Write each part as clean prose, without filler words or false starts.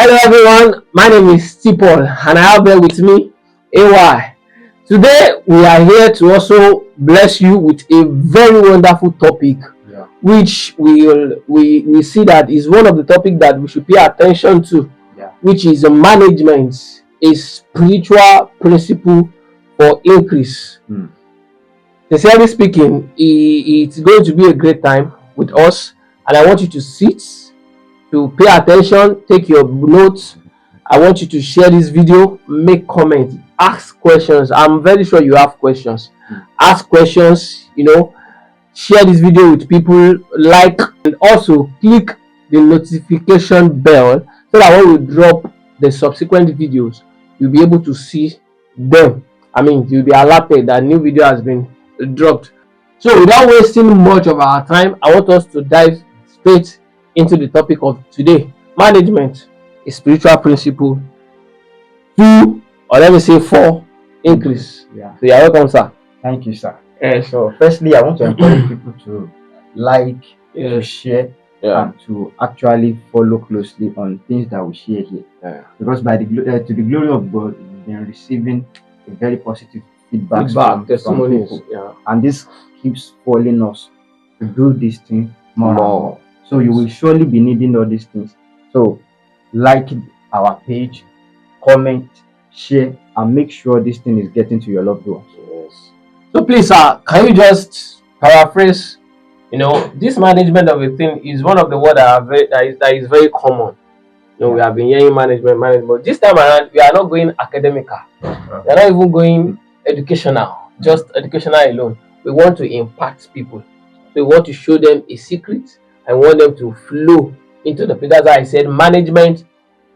Hello everyone, my name is T.Paul and I have here with me A.Y. Today we are here to also bless you with a very wonderful topic, which we see that is one of the topics that we should pay attention to, which is management, a spiritual principle for increase. Sincerely speaking, it's going to be a great time with us, and I want you to sit, to pay attention, take your notes. I want you to share this video, make comments, ask questions. I'm very sure you have questions. Ask questions, share this video with people, like, and also click the notification bell so that when we drop the subsequent videos, you'll be able to see them. You'll be alerted that new video has been dropped. So without wasting much of our time, I want us to dive straight into the topic of today: management, a spiritual principle to, or let me say, for increase. So you're welcome, sir. Thank you, sir. So firstly, I want to encourage people to like, to share, and to actually follow closely on things that we share here. Because by to the glory of God, we've been receiving a very positive feedback testimonies, from people. And this keeps following us to do this thing more and more. So you will surely be needing all these things. So like our page, comment, share, and make sure this thing is getting to your loved ones. So please, sir, can you just paraphrase? This management of a thing is one of the words that is very common. We have been hearing management, but this time around we are not going academical. We are not even going educational, just educational alone. We want to impact people. We want to show them a secret. I want them to flow into the. That's why I said management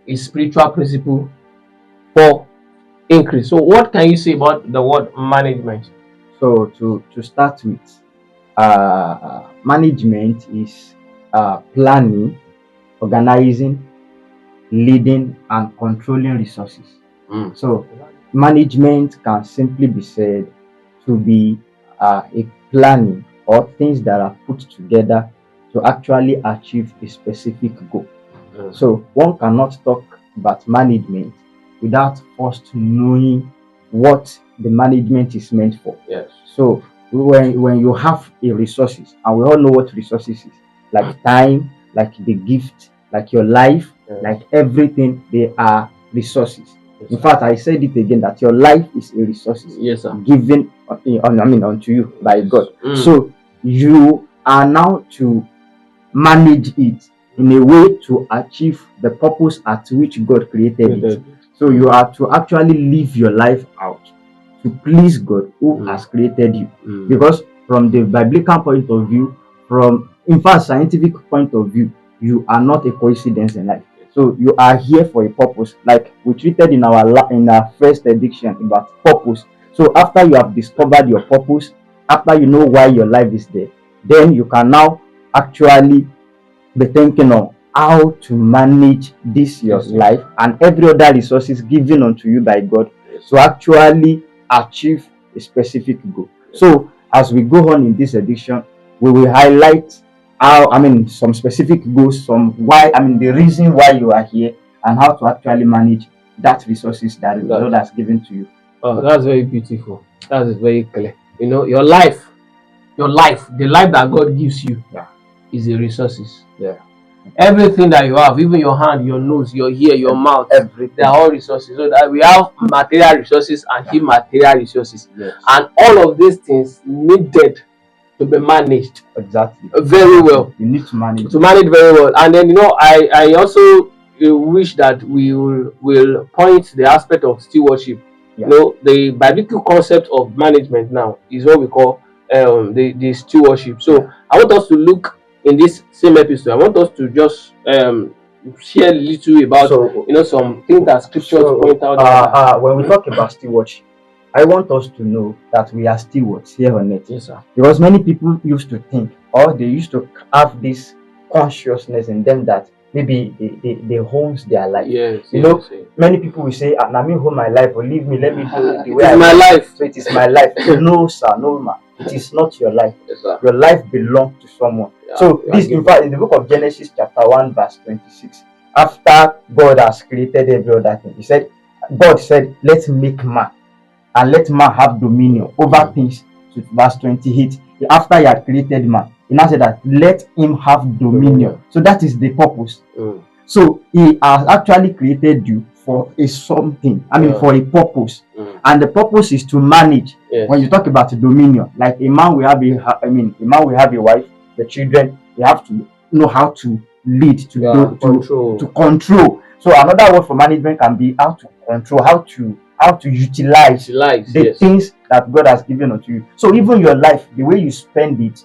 is spiritual principle for increase. So what can you say about the word management? So to start with, management is planning, organizing, leading, and controlling resources. So management can simply be said to be a planning or things that are put together to actually achieve a specific goal. So one cannot talk about management without first knowing what the management is meant for. So when you have a resources, and we all know what resources is, like time, like the gift, like your life, like everything, they are resources. In fact, I said it again that your life is a resources given unto you by God. So you are now to manage it in a way to achieve the purpose at which God created it. So you are to actually live your life out to please God who has created you. Because from the biblical point of view, from in fact scientific point of view, you are not a coincidence in life. So you are here for a purpose, like we treated in our first edition about purpose. So after you have discovered your purpose, after you know why your life is there, then you can now actually be thinking of how to manage this your life and every other resources given unto you by God to actually achieve a specific goal. So as we go on in this edition, we will highlight how some specific goals, the reason why you are here, and how to actually manage that resources that God has given to you. Oh, that's very beautiful. That is very clear. Your life, the life that God gives you is the resources. Everything that you have, even your hand, your nose, your ear, your mouth, everything, they are all resources. So that we have material resources and immaterial resources, and all of these things needed to be managed very well. You need to manage very well. And then I also wish that we will point the aspect of stewardship. The biblical concept of management now is what we call the stewardship. So I want us to look in this same episode. I want us to just share a little about some things that scriptures point out. When we talk about stewardship, I want us to know that we are stewards here on earth. Yes, sir. Because many people used to think, or they used to have this consciousness in them that maybe they owns their life. Many people will say, "Let me hold my life, or leave me, let me do the way I my life. So it is my life." No, sir, no, man. It is not your life. Your life belongs to someone. So this, in fact, in the book of Genesis chapter 1 verse 26, after God has created every other thing, God said, let's make man and let man have dominion over things. To verse 28, after he had created man, he now said that let him have dominion. So that is the purpose. So he has actually created you for a something, for a purpose. And the purpose is to manage. When you talk about dominion, like a man will have a man will have a wife, the children, they have to know how to lead, to control. So another word for management can be how to control, how to utilize the things that God has given unto you. So even your life, the way you spend it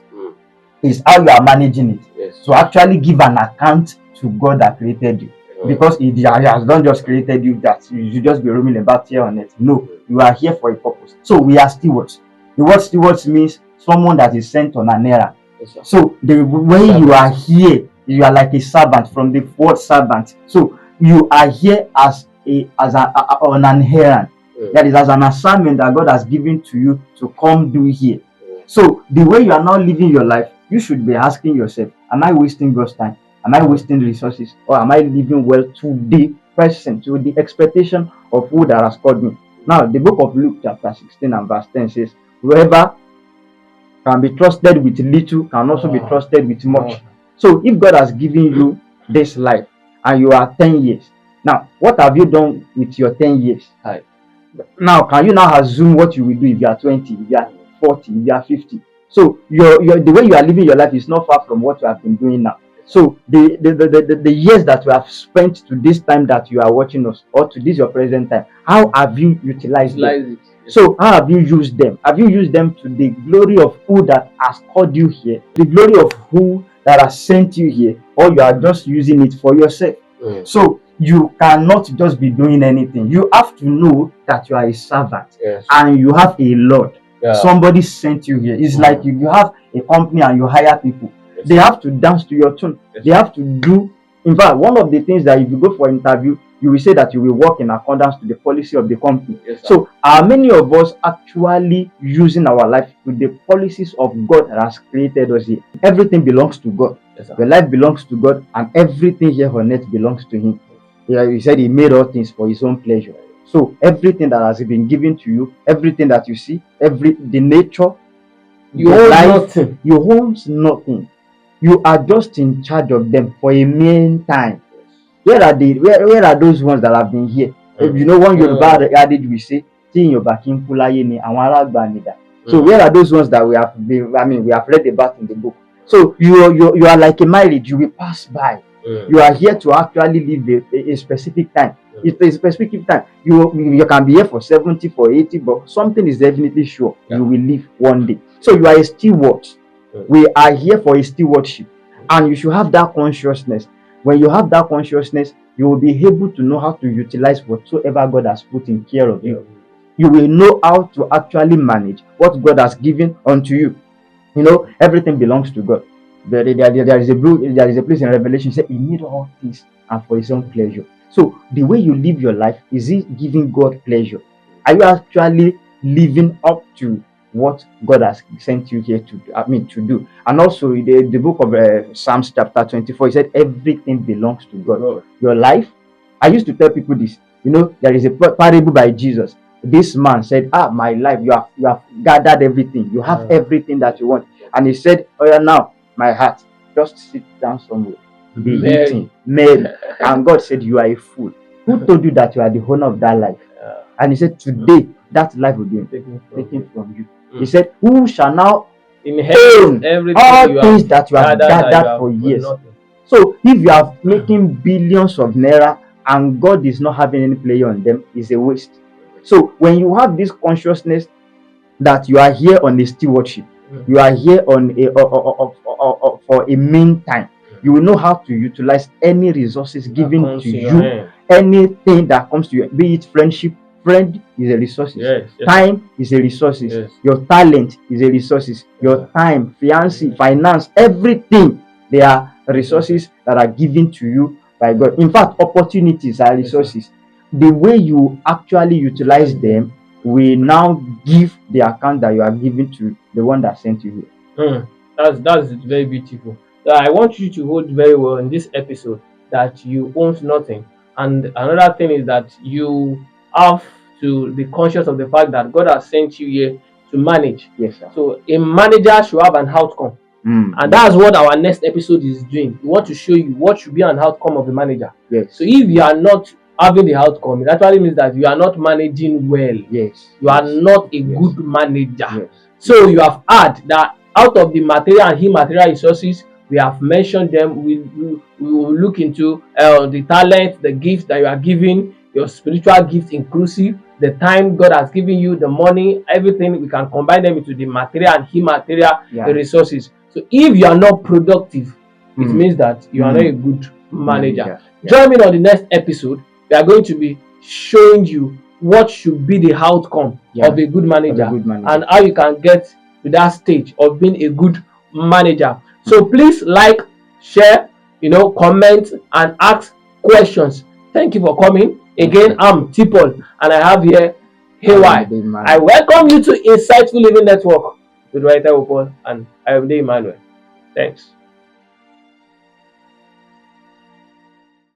is how you are managing it. So actually give an account to God that created you. Because he has not just created you that you just be roaming about here on earth. No, you are here for a purpose. So we are stewards. The word stewards means someone that is sent on an errand. So the way you are here, you are like a servant, from the word servant. So you are here as on an errand. That is as an assignment that God has given to you to come do here. So the way you are now living your life, you should be asking yourself, am I wasting God's time? Am I wasting resources? Or am I living well to the person, to the expectation of who that has called me? Now, the book of Luke chapter 16 and verse 10 says, whoever can be trusted with little can also be trusted with much. So if God has given you this life and you are 10 years, now what have you done with your 10 years? Now, can you now assume what you will do if you are 20, if you are 40, if you are 50? So the way you are living your life is not far from what you have been doing now. So the years that you have spent to this time that you are watching us, or to this your present time, how have you utilized them? So how have you used them? Have you used them to the glory of who that has called you here, the glory of who that has sent you here, or you are just using it for yourself? So you cannot just be doing anything. You have to know that you are a servant and you have a Lord. Somebody sent you here. It's like if you have a company and you hire people, they have to dance to your tune. They have to do. In fact, one of the things that if you go for interview, you will say that you will work in accordance to the policy of the company. So are many of us actually using our life to the policies of God that has created us here? Everything belongs to God. Your life belongs to God, and everything here on earth belongs to Him. He said He made all things for His own pleasure. So everything that has been given to you, everything that you see, the nature, you own nothing. You own nothing. You are just in charge of them for a meantime. Where are those ones that have been here? You know, one Yoruba adage we say, "Tí Yorùbá kí ń kú láyé ni àwọn ará àgbà nìdá." So where are those ones that we have read about in the book? So you are like a mileage. You will pass by. You are here to actually live a specific time. It's a specific time. You can be here for 70, for 80, but something is definitely sure. You will live one day. So you are a steward. We are here for a stewardship, and you should have that consciousness. When you have that consciousness, you will be able to know how to utilize whatsoever God has put in care of you. You will know how to actually manage what God has given unto you. You know, everything belongs to God. There is a place in Revelation say He made all things and for His own pleasure. So the way you live your life, is it giving God pleasure? Are you actually living up to what God has sent you here to do? And also the book of Psalms chapter 24, He said everything belongs to God. Your life. I used to tell people this. You know, there is a parable by Jesus. This man said, my life, you have gathered everything. You have everything that you want. And he said, oh yeah, now my heart, just sit down somewhere. Be eating, Mary. And God said, you are a fool. Who told you that you are the owner of that life? And He said, today that life will be taken from you. He said, who shall now inherit all things that you have gathered for years? So if you are making billions of naira and God is not having any play on them, it's a waste. So when you have this consciousness that you are here on a stewardship, you are here on for a meantime, you will know how to utilize any resources given to you, anything that comes to you, be it friendship. Friend is a resource. Time is a resource. Your talent is a resource. Your time, fiancé, finance, everything, they are resources that are given to you by God. In fact, opportunities are resources. The way you actually utilize them will now give the account that you are giving to the one that sent you here. That's very beautiful. So I want you to hold very well in this episode. that you own nothing. And another thing is that you have to be conscious of the fact that God has sent you here to manage. Yes, sir. So a manager should have an outcome. And that's what our next episode is doing. We want to show you what should be an outcome of a manager. Yes. So if you are not having the outcome, it actually means that you are not managing well. Yes. You are not a good manager. Yes. So you have heard that out of the material and immaterial resources, we have mentioned them. We will look into the talent, the gifts that you are giving, your spiritual gift inclusive, the time God has given you, the money, everything. We can combine them into the material and immaterial resources. So if you are not productive, it means that you are not a good manager. Join me on the next episode. We are going to be showing you what should be the outcome of a good manager, and how you can get to that stage of being a good manager. So please like, share, comment, and ask questions. Thank you for coming. Again, I'm T.Paul, and I have here A.Y. I welcome you to Insightful Living Network with Writer Paul, and I am Emmanuel. Thanks.